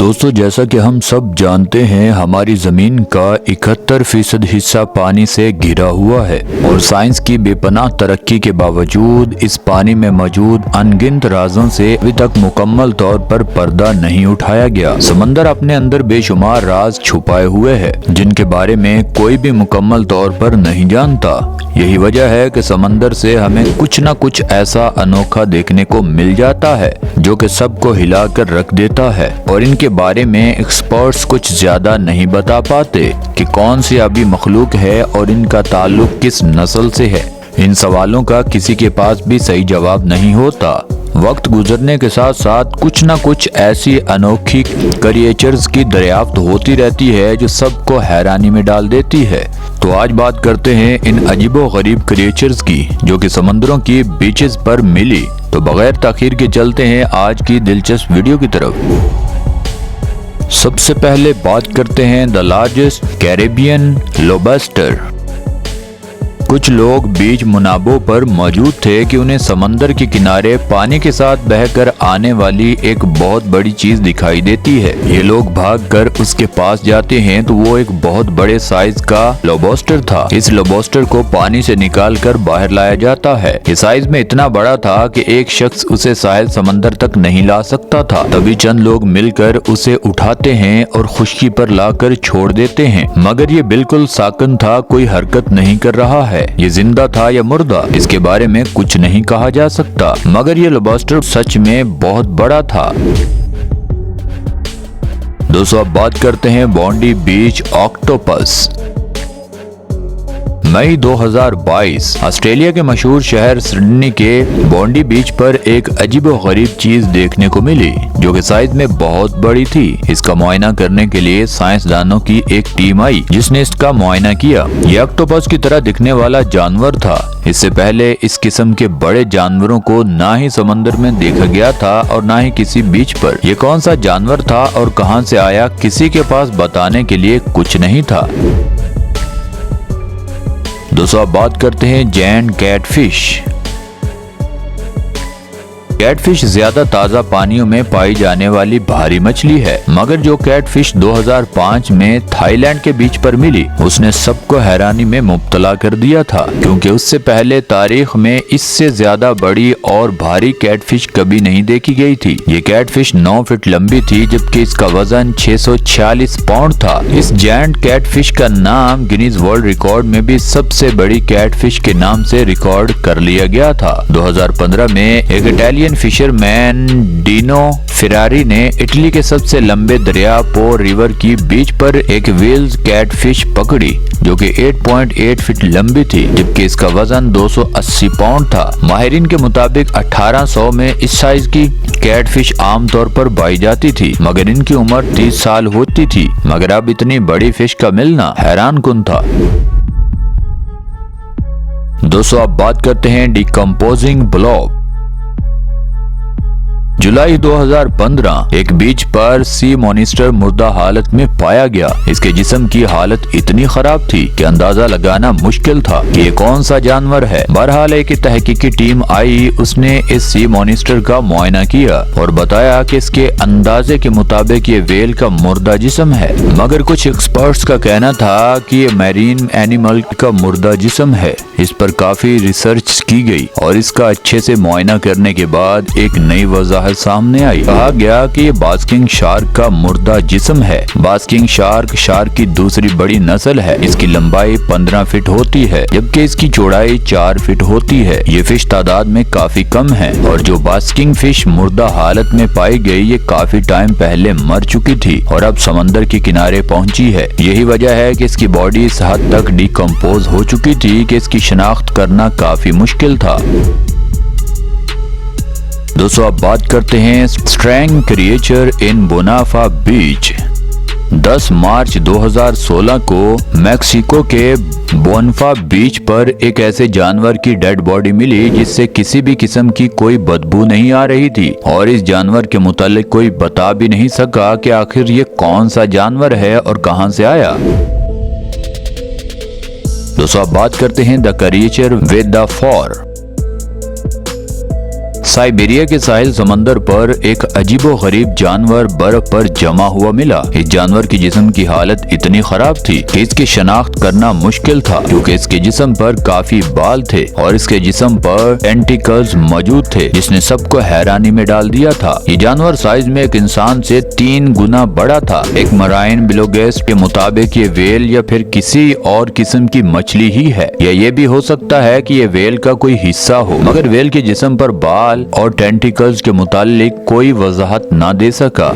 दोस्तों, जैसा कि हम सब जानते हैं, हमारी जमीन का 71% हिस्सा पानी से घिरा हुआ है और साइंस की बेपनाह तरक्की के बावजूद इस पानी में मौजूद अनगिनत राजों से अभी तक मुकम्मल तौर पर पर्दा नहीं उठाया गया। समंदर अपने अंदर बेशुमार राज छुपाए हुए है जिनके बारे में कोई भी मुकम्मल तौर पर नहीं जानता। यही वजह है कि समंदर से हमें कुछ न कुछ ऐसा अनोखा देखने को मिल जाता है जो कि सबको हिलाकर रख देता है और इनके बारे में एक्सपर्ट्स कुछ ज्यादा नहीं बता पाते कि कौन सी आबी मखलूक है और इनका ताल्लुक किस नस्ल से है। इन सवालों का किसी के पास भी सही जवाब नहीं होता। वक्त गुजरने के साथ साथ कुछ न कुछ ऐसी अनोखी क्रिएचर्स की दरियाफ्त होती रहती है जो सबको हैरानी में डाल देती है। तो आज बात करते हैं इन अजीबो गरीब क्रिएचर्स की जो कि समंदरों की बीचेस पर मिली। तो बगैर ताखीर के चलते हैं आज की दिलचस्प वीडियो की तरफ। सबसे पहले बात करते हैं द लार्जेस्ट कैरेबियन लोबस्टर। कुछ लोग बीच मुनाबों पर मौजूद थे कि उन्हें समंदर के किनारे पानी के साथ बहकर आने वाली एक बहुत बड़ी चीज दिखाई देती है। ये लोग भागकर उसके पास जाते हैं तो वो एक बहुत बड़े साइज का लोबस्टर था। इस लोबस्टर को पानी से निकालकर बाहर लाया जाता है। ये साइज में इतना बड़ा था कि एक शख्स उसे साहिल समंदर तक नहीं ला सकता था। तभी चंद लोग मिलकर उसे उठाते हैं और खुश्की पर लाकर छोड़ देते हैं, मगर ये बिल्कुल साकन था, कोई हरकत नहीं कर रहा है। ये जिंदा था या मुर्दा, इसके बारे में कुछ नहीं कहा जा सकता, मगर ये लोबस्टर सच में बहुत बड़ा था। दोस्तों, अब बात करते हैं बॉन्डी बीच ऑक्टोपस। मई 2022 ऑस्ट्रेलिया के मशहूर शहर सिडनी के बॉन्डी बीच पर एक अजीबो गरीब चीज देखने को मिली जो कि साइज में बहुत बड़ी थी। इसका मुआयना करने के लिए साइंसदानों की एक टीम आई जिसने इसका मुआयना किया। ये ऑक्टोपस की तरह दिखने वाला जानवर था। इससे पहले इस किस्म के बड़े जानवरों को ना ही समंदर में देखा गया था और ना ही किसी बीच पर। ये कौन सा जानवर था और कहां से आया, किसी के पास बताने के लिए कुछ नहीं था। दोस्तों, अब बात करते हैं जायंट कैटफिश। कैटफिश ज्यादा ताज़ा पानियों में पाई जाने वाली भारी मछली है, मगर जो कैटफिश 2005 में थाईलैंड के बीच पर मिली उसने सबको हैरानी में मुब्तला कर दिया था, क्योंकि उससे पहले तारीख में इससे ज्यादा बड़ी और भारी कैटफिश कभी नहीं देखी गई थी। ये कैटफिश 9 फीट लंबी थी जबकि इसका वजन 646 पाउंड था। इस जायंट कैटफिश का नाम गिनीज वर्ल्ड रिकॉर्ड में भी सबसे बड़ी कैटफिश के नाम से रिकॉर्ड कर लिया गया था। 2015 में एक इटालियन फिशरमैन डिनो फेरारी ने इटली के सबसे लंबे दरिया पो रिवर की बीच पर एक व्हेल कैटफिश पकड़ी जो कि 8.8 फीट लंबी थी जबकि इसका वजन 280 पाउंड था। माहिरीन के मुताबिक 1800 में इस साइज की कैटफिश आमतौर पर पाई जाती थी, मगर इनकी उम्र 30 साल होती थी। मगर अब इतनी बड़ी फिश का मिलना हैरान कुन था। दोस्तों, अब बात करते हैं डिकम्पोजिंग ब्लॉब। जुलाई 2015 एक बीच पर सी मॉनिस्टर मुर्दा हालत में पाया गया। इसके जिस्म की हालत इतनी खराब थी कि अंदाजा लगाना मुश्किल था कि ये कौन सा जानवर है। बहरहाल एक तहकीकी टीम आई, उसने इस सी मॉनिस्टर का मुआयना किया और बताया कि इसके अंदाजे के मुताबिक ये व्हेल का मुर्दा जिस्म है, मगर कुछ एक्सपर्ट्स का कहना था कि ये मैरीन एनिमल का मुर्दा जिस्म है। इस पर काफी रिसर्च की गई और इसका अच्छे से मुआयना करने के बाद एक नई वजाहत सामने आई। कहा गया कि ये बास्किंग शार्क का मुर्दा जिस्म है। बास्किंग शार्क की दूसरी बड़ी नस्ल है। इसकी लंबाई 15 फीट होती है जबकि इसकी चौड़ाई 4 फीट होती है। ये फिश तादाद में काफी कम है और जो बास्किंग फिश मुर्दा हालत में पाई गई ये काफी टाइम पहले मर चुकी थी और अब समंदर के किनारे पहुंची है। यही वजह है कि इसकी बॉडी इस हद तक डिकम्पोज हो चुकी थी कि इसकी शनाख्त करना काफी मुश्किल था। दोस्तों, अब बात करते हैं स्ट्रैंग क्रिएचर इन बोनाफा बीच। 10 मार्च 2016 को मैक्सिको के बोनफा बीच पर एक ऐसे जानवर की डेड बॉडी मिली जिससे किसी भी किस्म की कोई बदबू नहीं आ रही थी और इस जानवर के मुतालिक कोई बता भी नहीं सका कि आखिर ये कौन सा जानवर है और कहां से आया। दोस्तों, अब बात करते हैं the creature with the for. Siberia के साहिल समंदर पर एक अजीबोगरीब जानवर बर्फ पर जमा हुआ मिला। इस जानवर की जिस्म की हालत इतनी खराब थी कि इसकी शनाख्त करना मुश्किल था, क्योंकि इसके जिस्म पर काफी बाल थे और इसके जिस्म पर टेंटिकल्स मौजूद थे, जिसने सबको हैरानी में डाल दिया था। ये जानवर साइज में एक इंसान से 3 गुना बड़ा था। एक मराइन बिलोगेस्ट के मुताबिक ये वेल या फिर किसी और किस्म की मछली ही है, या ये भी हो सकता है कि ये वेल का कोई हिस्सा हो, मगर वेल के जिस्म पर बाल और टेंटिकल्स के मुतालिक कोई वजाहत ना दे सका।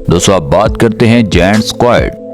दोस्तों, अब बात करते हैं जायंट स्क्वाइड।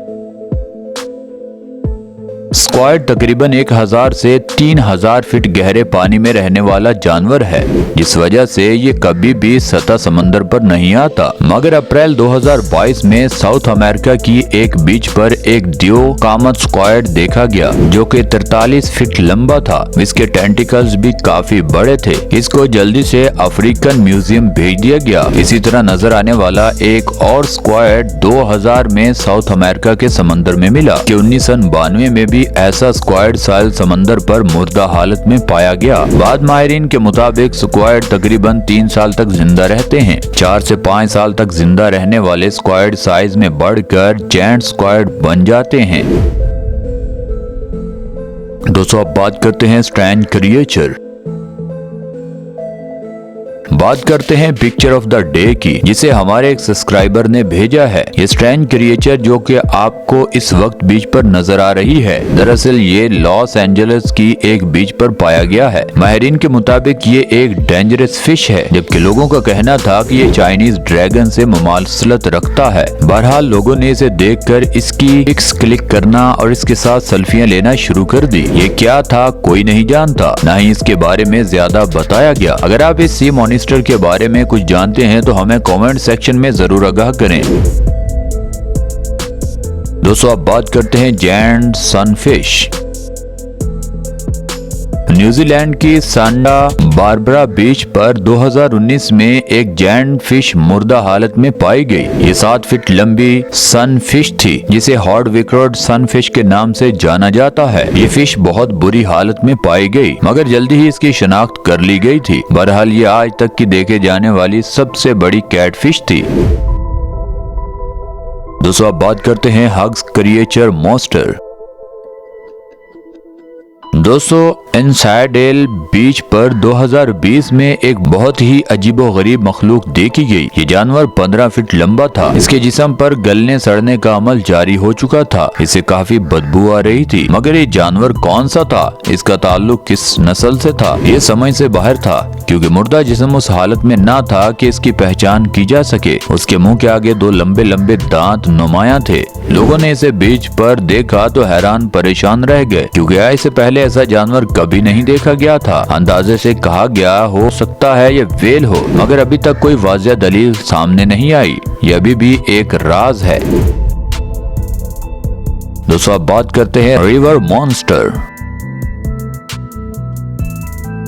स्क्वाइड तकरीबन 1000 से 3000 फीट गहरे पानी में रहने वाला जानवर है, जिस वजह से ये कभी भी सतह समंदर पर नहीं आता। मगर अप्रैल 2022 में साउथ अमेरिका की एक बीच पर एक ड्यू कामत स्क्वाइड देखा गया, जो कि 43 फीट लंबा था। इसके टेंटिकल्स भी काफी बड़े थे। इसको जल्दी से अफ्रीकन म्यूजियम भेज दिया गया। इसी तरह नजर आने वाला एक और स्क्वाइड 2000 में साउथ अमेरिका के समंदर में मिला कि 1992 में भी ऐसा स्क्वाइड साहिल समंदर पर मुर्दा हालत में पाया गया। बाद माहिरीन के मुताबिक स्क्वाइड तकरीबन 3 साल तक जिंदा रहते हैं। 4 से 5 साल तक जिंदा रहने वाले स्क्वाइड साइज में बढ़कर जायंट स्क्वाइड बन जाते हैं। दोस्तों, अब बात करते हैं स्ट्रेंज क्रिएचर। बात करते हैं पिक्चर ऑफ द डे की, जिसे हमारे एक सब्सक्राइबर ने भेजा है। ये स्ट्रेंज क्रिएचर जो कि आपको इस वक्त बीच पर नजर आ रही है, दरअसल ये लॉस एंजलिस की एक बीच पर पाया गया है। माहिरीन के मुताबिक ये एक डेंजरस फिश है, जबकि लोगों का कहना था कि ये चाइनीज ड्रैगन से मुमासलत रखता है। बहरहाल लोगों ने इसे देखकर इसकी पिक्स क्लिक करना और इसके साथ सेल्फियां लेना शुरू कर दी। ये क्या था कोई नहीं जानता, न ही इसके बारे में ज्यादा बताया गया। अगर आप इस सी मॉनिस्टर के बारे में कुछ जानते हैं तो हमें कमेंट सेक्शन में जरूर आगाह करें। दोस्तों, अब बात करते हैं जायंट सनफिश। न्यूजीलैंड की सांडा बारबरा बीच पर 2019 में एक जायंट फिश मुर्दा हालत में पाई गई। ये 7 फीट लंबी सनफिश थी, जिसे हॉर्ड विक्रोड सनफिश के नाम से जाना जाता है। ये फिश बहुत बुरी हालत में पाई गई, मगर जल्दी ही इसकी शनाख्त कर ली गई थी। बहरहाल ये आज तक की देखे जाने वाली सबसे बड़ी कैटफिश थी। दोस्तों, अब बात करते हैं हग्स क्रिएचर मॉन्स्टर। दोस्तों, एनसाइडेल बीच पर 2020 में एक बहुत ही अजीबोगरीब मखलूक देखी गई। ये जानवर 15 फीट लंबा था। इसके जिस्म पर गलने सड़ने का अमल जारी हो चुका था। इसे काफी बदबू आ रही थी, मगर ये जानवर कौन सा था, इसका ताल्लुक किस नस्ल से था, ये समझ से बाहर था, क्योंकि मुर्दा जिस्म उस हालत में ना था कि इसकी पहचान की जा सके। उसके मुंह के आगे 2 लंबे लंबे दांत नुमाया थे। लोगों ने इसे बीच पर देखा तो हैरान परेशान रह गए, क्योंकि इससे पहले ऐसा जानवर कभी नहीं देखा गया था। अंदाजे से कहा गया हो सकता है ये वेल हो, मगर अभी तक कोई वाज़ेह दलील सामने नहीं आई। ये अभी भी एक राज है। दोस्तों, अब बात करते हैं रिवर मॉन्स्टर।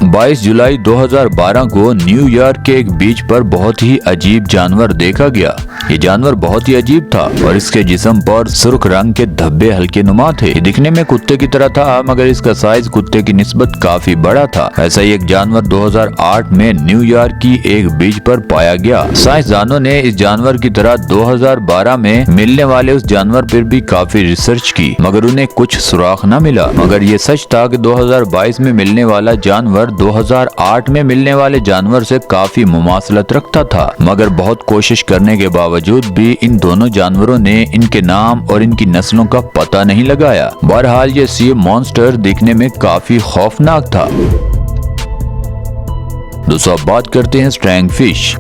22 जुलाई 2012 को न्यूयॉर्क के एक बीच पर बहुत ही अजीब जानवर देखा गया। ये जानवर बहुत ही अजीब था और इसके जिस्म पर सुर्ख रंग के धब्बे हल्के नुमा थे। ये दिखने में कुत्ते की तरह था, मगर इसका साइज कुत्ते की निस्बत काफी बड़ा था। ऐसा ही एक जानवर 2008 में न्यूयॉर्क की एक बीच पर पाया गया। साइंसदानों ने इस जानवर की तरह 2012 में मिलने वाले उस जानवर पर भी काफी रिसर्च की, मगर उन्हें कुछ सुराग न मिला। मगर ये सच था कि 2022 में मिलने वाला जानवर 2008 में मिलने वाले जानवर से काफी मुमासलत रखता था। मगर बहुत कोशिश करने के बावजूद भी इन दोनों जानवरों ने इनके नाम और इनकी नस्लों का पता नहीं लगाया। बहरहाल ये सी मॉन्स्टर दिखने में काफी खौफनाक था। दोस्तों, अब बात करते हैं स्ट्रैंग फिश।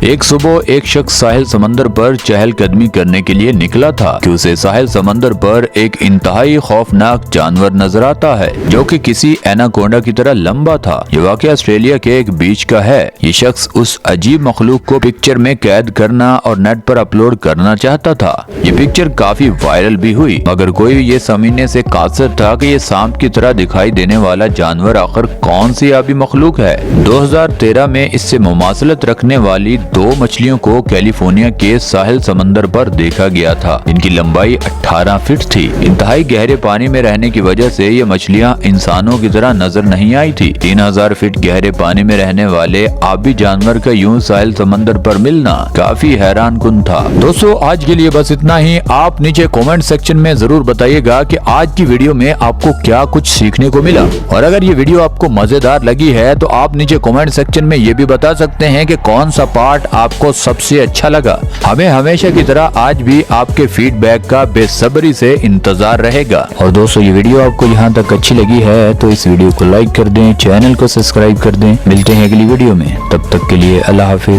एक सुबह एक शख्स साहिल समंदर पर चहलकदमी करने के लिए निकला था कि उसे साहिल समंदर पर एक इंतहाई खौफनाक जानवर नजर आता है, जो कि किसी एनाकोंडा की तरह लंबा था। ये वाकया ऑस्ट्रेलिया के एक बीच का है। ये शख्स उस अजीब मखलूक को पिक्चर में कैद करना और नेट पर अपलोड करना चाहता था। ये पिक्चर काफी वायरल भी हुई, मगर कोई ये समझने से कासिर था कि ये सांप की तरह दिखाई देने वाला जानवर आखिर कौन सी आबी मखलूक है। 2013 में इससे मुमासलत रखने वाली दो मछलियों को कैलिफोर्निया के साहिल समंदर पर देखा गया था। इनकी लंबाई 18 फीट थी। इंतहाई गहरे पानी में रहने की वजह से ये मछलियां इंसानों की तरह नजर नहीं आई थी। 3000 फीट गहरे पानी में रहने वाले आबी जानवर का यूं साहिल समंदर पर मिलना काफी हैरान कुन था। दोस्तों आज के लिए बस इतना ही। आप नीचे कमेंट सेक्शन में जरूर बताइएगा कि आज की वीडियो में आपको क्या कुछ सीखने को मिला, और अगर ये वीडियो आपको मजेदार लगी है तो आप नीचे कमेंट सेक्शन में ये भी बता सकते हैं कि कौन सा पार्ट आपको सबसे अच्छा लगा। हमें हमेशा की तरह आज भी आपके फीडबैक का बेसब्री से इंतजार रहेगा। और दोस्तों ये वीडियो आपको यहाँ तक अच्छी लगी है तो इस वीडियो को लाइक कर दें, चैनल को सब्सक्राइब कर दें। मिलते हैं अगली वीडियो में, तब तक के लिए अल्लाह हाफिज।